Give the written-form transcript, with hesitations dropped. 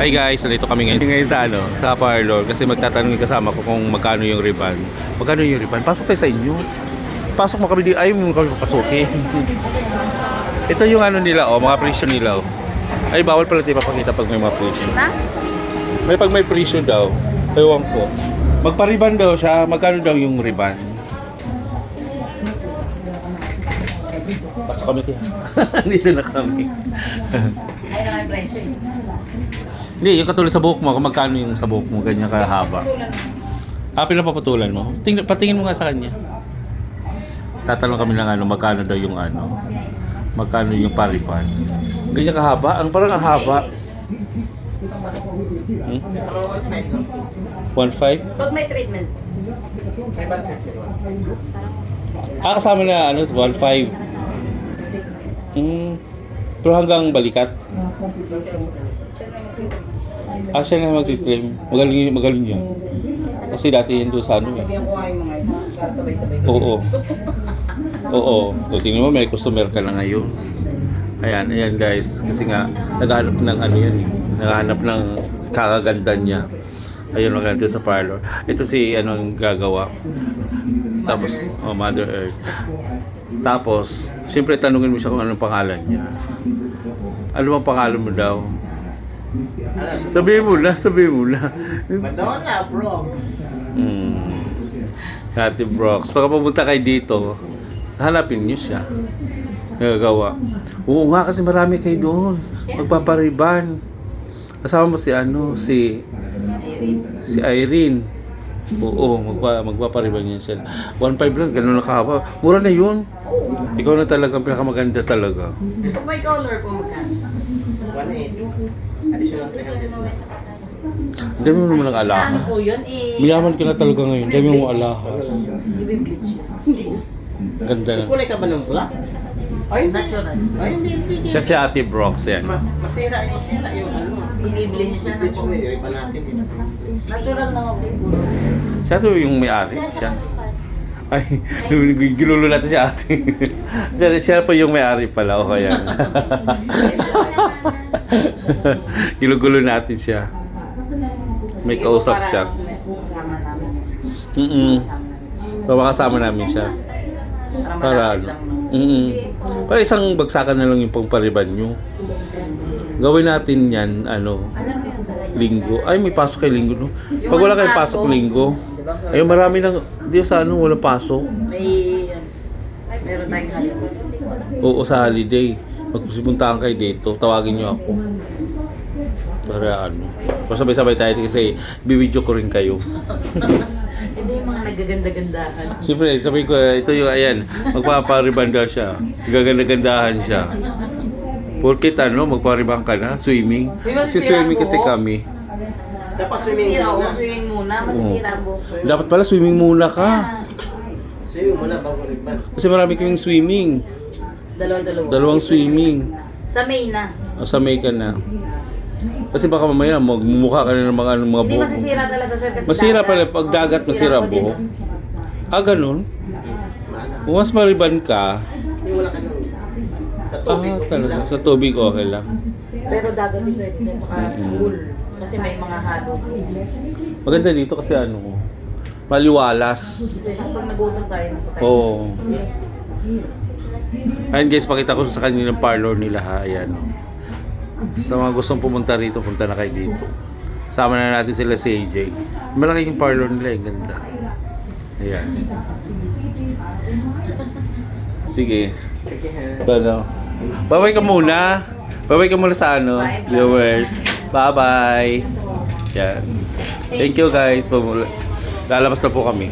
Hi guys, nandito kami ngayon sa sa parlor kasi magtatanong yung kasama ko kung magkano yung ribbon. Magkano yung ribbon? Pasok tayo sa inyo. Pasok mo kami di ayaw mo kami papasukin. Ito yung nila mga presyo nila Ay bawal pala tayo papakita pag may mga presyo. Pag may presyo daw. Ewan ko. Magpa-ribbon daw siya. Magkano daw yung ribbon? Pasok kami kaya. Dito na kami. Ay naman presyo eh. Hindi, yung katulad sa buhok mo, kung magkano yung sa buhok mo, ganyan kahaba. Pinapapatulan mo? Patingin mo nga sa kanya. Tatanong kami ng magkano daw yung magkano yung pariban. Ganyan kahaba? Parang ang haba. 1.5? Pag may treatment. Kasama na 1.5. Pero hanggang balikat. Siya na magti-trim. Magaling yan. Kasi dati yan doon sa Oo. O, tingnan mo, may customer ka na ngayon. Ayan guys. Kasi nga, naghahanap ng naghahanap ng kakaganda niya. Ayun, maganda sa parlor. Ito si, yung gagawa. Tapos, Mother Earth. Tapos, siyempre tanungin mo siya kung anong pangalan niya. Ano bang pangalan mo daw? Sabihin mo na. Madonna Brooks. Ate Brooks. Pagka pumunta kayo dito, hanapin niyo siya. Nagagawa. Oo nga kasi marami kayo doon. Magpapariban. Kasama mo si Irene. Oo, magpapariban niya siya. 1.5 lang, ganun na kahaba. Mura na yun. Ikaw na talagang pinakamaganda talaga. Pag may color po magkano? 1.8. Additional 300. Ang dami mo naman ng alahas. Ano po yun eh? Mayaman ka na talaga ngayon. Ang dami mo alahas. Di ba yung bleach yun? Hindi. Ganda na. Kulay ka ba ng black? Ay, hindi. Natural. Ay, hindi. Siya si Ate Brooks yan. Masira yung Binibili niya siya ng Bleach ko eh. Iba natin eh. natural na ako. Siya to yung may-ari. Siya. Ay, ginulo natin si Ate. siya po yung may-ari pala. O kaya. Ginugulo natin siya. May kausap siya. Kasama namin. Kasama namin siya. Para para isang bagsakan na lang yung pangpariban nyo. Gawin natin yan, linggo. Ay, may pasok kay linggo, no? Pag wala kayong pasok linggo, ay marami nang, di sa wala pasok. Meron tayong halimutan. Oo, sa holiday. Magpupuntahan kayo dito, tawagin nyo ako. Para pasabay-sabay tayo kasi bibidyo ko rin kayo. Ito yung mga nagaganda-gandahan. Siyempre, sabihin ko, ito yung, magpapariban daw siya. Gaganda-gandahan siya. Porkit magpariban ka na, swimming. Kasi swimming kasi kami. Dapat swimming muna. Swimming muna. Masisira ang buhok. Dapat pala swimming muna ka. Swimming muna bago ribbon. Kasi marami kaming swimming. Dalawang swimming. Sa May na. Sa May ka na. Kasi baka mamaya magmumukha ka na ng mga Hindi buhok. masisira talaga sir kasi Masira pala dagat. pag dagat, masira ang buhok. Ganun. Mana. Kung mas mariban ka, Yung wala ka nun. Sa tubig. Okay talaga. lang. Sa tubig okay lang. Pero dagat din pwede sir saka pool. Kasi may mga halo. Maganda dito kasi maliwalas. Pag nagutom tayo ng pagkain. Oo. Ayun guys, pakita ko sa kanila ng parlor nila ha. Ayan. Sa mga gustong pumunta rito, punta na kayo dito. Sama na natin sila si AJ. Malaki yung parlor nila, yung ganda. Ayan. Sige. Bye-bye ka muna. Bye-bye ka muna sa viewers. Bye-bye. Yan. Thank you guys. Lalabas na po kami.